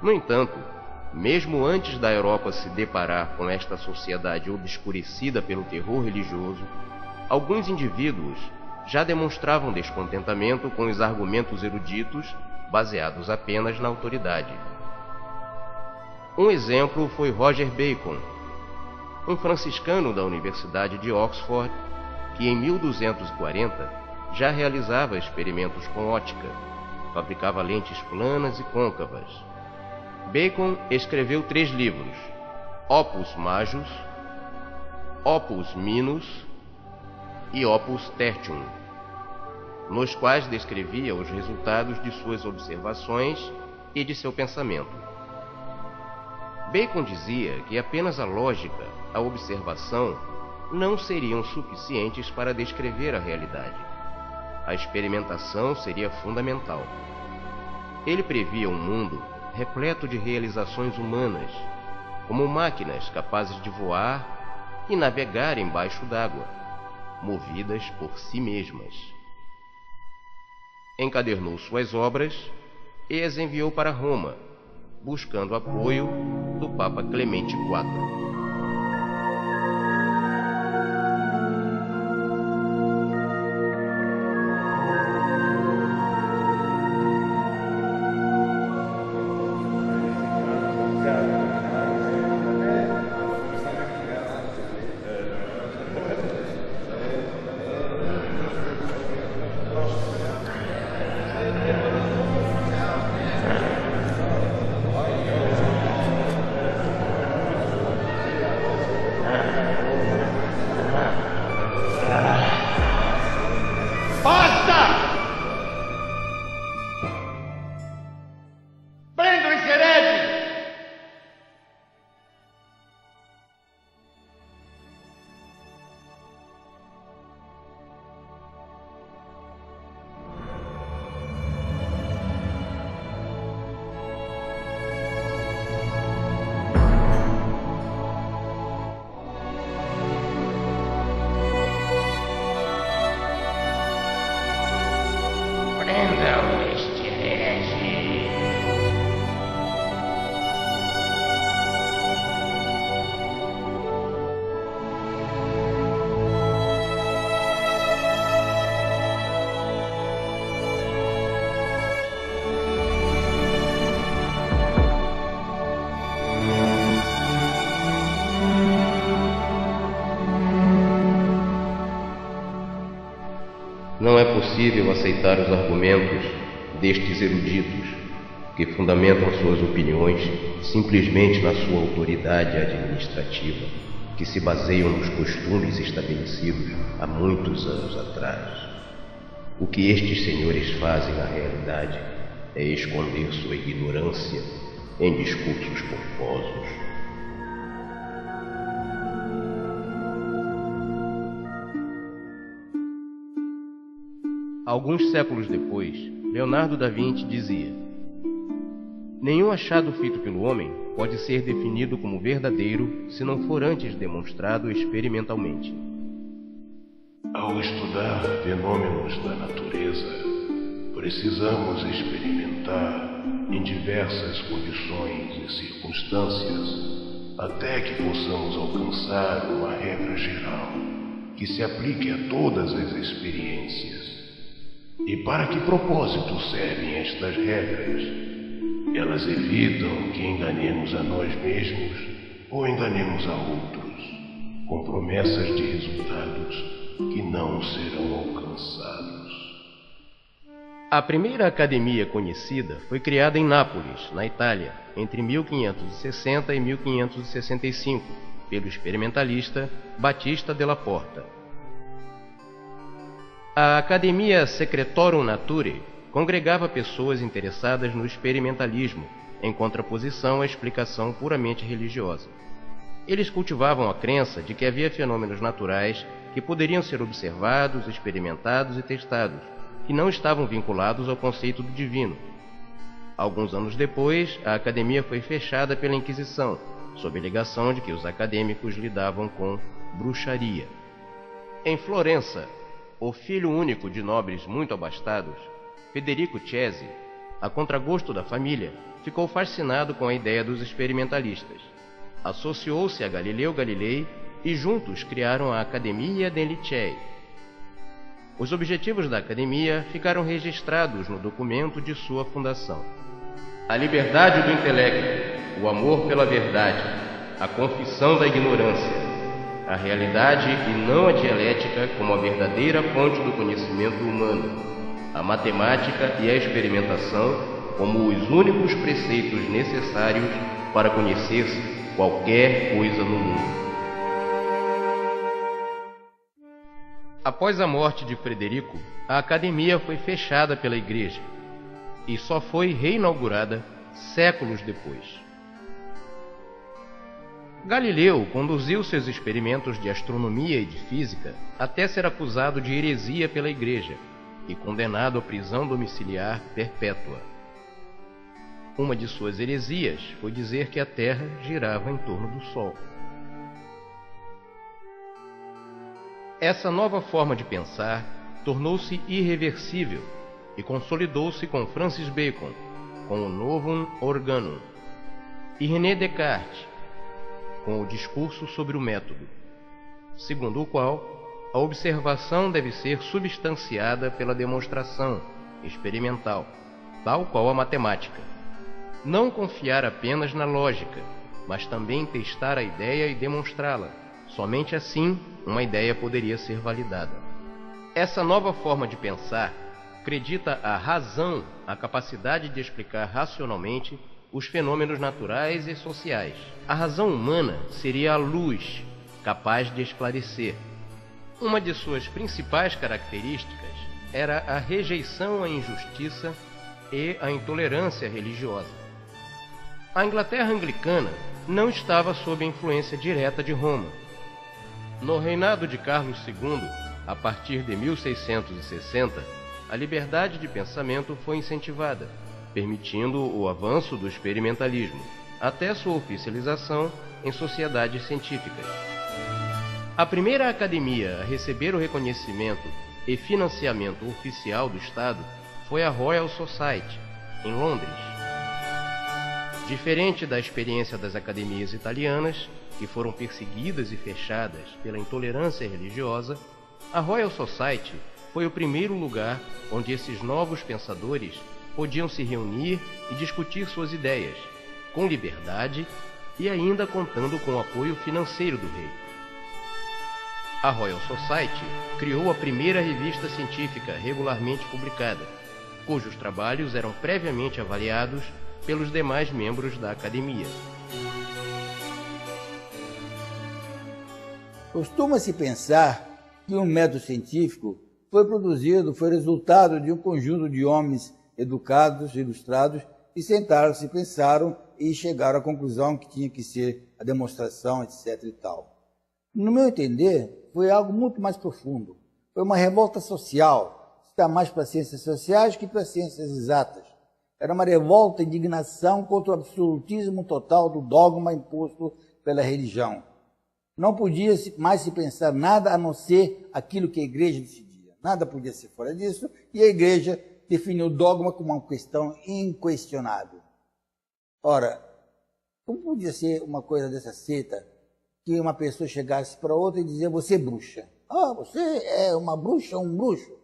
No entanto, mesmo antes da Europa se deparar com esta sociedade obscurecida pelo terror religioso, alguns indivíduos já demonstravam descontentamento com os argumentos eruditos baseados apenas na autoridade. Um exemplo foi Roger Bacon, um franciscano da Universidade de Oxford, que em 1240 já realizava experimentos com ótica, fabricava lentes planas e côncavas. Bacon escreveu 3 livros, Opus Majus, Opus Minus e Opus Tertium, nos quais descrevia os resultados de suas observações e de seu pensamento. Bacon dizia que apenas a lógica, a observação, não seriam suficientes para descrever a realidade. A experimentação seria fundamental. Ele previa um mundo repleto de realizações humanas, como máquinas capazes de voar e navegar embaixo d'água, movidas por si mesmas. Encadernou suas obras e as enviou para Roma, buscando apoio do Papa Clemente IV. Não é possível aceitar os argumentos destes eruditos que fundamentam suas opiniões simplesmente na sua autoridade administrativa, que se baseiam nos costumes estabelecidos há muitos anos atrás. O que estes senhores fazem na realidade é esconder sua ignorância em discursos pomposos. Alguns séculos depois, Leonardo da Vinci dizia: nenhum achado feito pelo homem pode ser definido como verdadeiro se não for antes demonstrado experimentalmente. Ao estudar fenômenos da natureza, precisamos experimentar em diversas condições e circunstâncias até que possamos alcançar uma regra geral que se aplique a todas as experiências. E para que propósito servem estas regras? Elas evitam que enganemos a nós mesmos ou enganemos a outros, com promessas de resultados que não serão alcançados. A primeira academia conhecida foi criada em Nápoles, na Itália, entre 1560 e 1565, pelo experimentalista Battista della Porta. A Academia Secretorum Naturae congregava pessoas interessadas no experimentalismo, em contraposição à explicação puramente religiosa. Eles cultivavam a crença de que havia fenômenos naturais que poderiam ser observados, experimentados e testados, que não estavam vinculados ao conceito do divino. Alguns anos depois, a academia foi fechada pela Inquisição, sob a alegação de que os acadêmicos lidavam com bruxaria. Em Florença, o filho único de nobres muito abastados, Federico Cesi, a contragosto da família, ficou fascinado com a ideia dos experimentalistas. Associou-se a Galileu Galilei e juntos criaram a Academia dei Lincei. Os objetivos da academia ficaram registrados no documento de sua fundação: a liberdade do intelecto, o amor pela verdade, a confissão da ignorância, a realidade e não a dialética como a verdadeira fonte do conhecimento humano, a matemática e a experimentação como os únicos preceitos necessários para conhecer-se qualquer coisa no mundo. Após a morte de Frederico, a academia foi fechada pela Igreja e só foi reinaugurada séculos depois. Galileu conduziu seus experimentos de astronomia e de física até ser acusado de heresia pela Igreja e condenado à prisão domiciliar perpétua. Uma de suas heresias foi dizer que a Terra girava em torno do Sol. Essa nova forma de pensar tornou-se irreversível e consolidou-se com Francis Bacon, com o Novum Organum, e René Descartes, com o discurso sobre o método, segundo o qual a observação deve ser substanciada pela demonstração experimental, tal qual a matemática. Não confiar apenas na lógica, mas também testar a ideia e demonstrá-la. Somente assim uma ideia poderia ser validada. Essa nova forma de pensar acredita a razão, a capacidade de explicar racionalmente os fenômenos naturais e sociais. A razão humana seria a luz, capaz de esclarecer. Uma de suas principais características era a rejeição à injustiça e à intolerância religiosa. A Inglaterra anglicana não estava sob a influência direta de Roma. No reinado de Carlos II, a partir de 1660, a liberdade de pensamento foi incentivada, permitindo o avanço do experimentalismo, até sua oficialização em sociedades científicas. A primeira academia a receber o reconhecimento e financiamento oficial do Estado foi a Royal Society, em Londres. Diferente da experiência das academias italianas, que foram perseguidas e fechadas pela intolerância religiosa, a Royal Society foi o primeiro lugar onde esses novos pensadores podiam se reunir e discutir suas ideias, com liberdade e ainda contando com o apoio financeiro do rei. A Royal Society criou a primeira revista científica regularmente publicada, cujos trabalhos eram previamente avaliados pelos demais membros da academia. Costuma-se pensar que um método científico foi resultado de um conjunto de homens educados, ilustrados, que sentaram-se, pensaram e chegaram à conclusão que tinha que ser a demonstração, etc. e tal. No meu entender, foi algo muito mais profundo. Foi uma revolta social, está mais para as ciências sociais que para as ciências exatas. Era uma revolta, indignação contra o absolutismo total do dogma imposto pela religião. Não podia mais se pensar nada a não ser aquilo que a igreja decidia. Nada podia ser fora disso, e a igreja definiu o dogma como uma questão inquestionável. Ora, como podia ser uma coisa dessa seita, que uma pessoa chegasse para outra e dizia, você é bruxa. Ah, você é uma bruxa, um bruxo.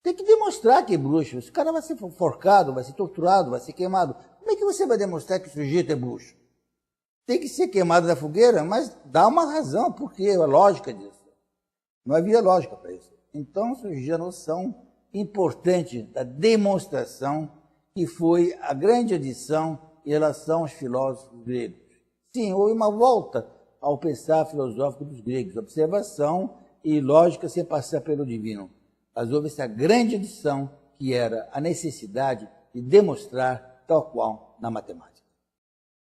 Tem que demonstrar que é bruxo. Esse cara vai ser forcado, vai ser torturado, vai ser queimado. Como é que você vai demonstrar que o sujeito é bruxo? Tem que ser queimado da fogueira, mas dá uma razão, porque a lógica disso. Não havia lógica para isso. Então surgiu a noção importante da demonstração, que foi a grande adição em relação aos filósofos gregos. Sim, houve uma volta ao pensar filosófico dos gregos, observação e lógica sem passar pelo divino. Mas houve essa grande adição, que era a necessidade de demonstrar tal qual na matemática.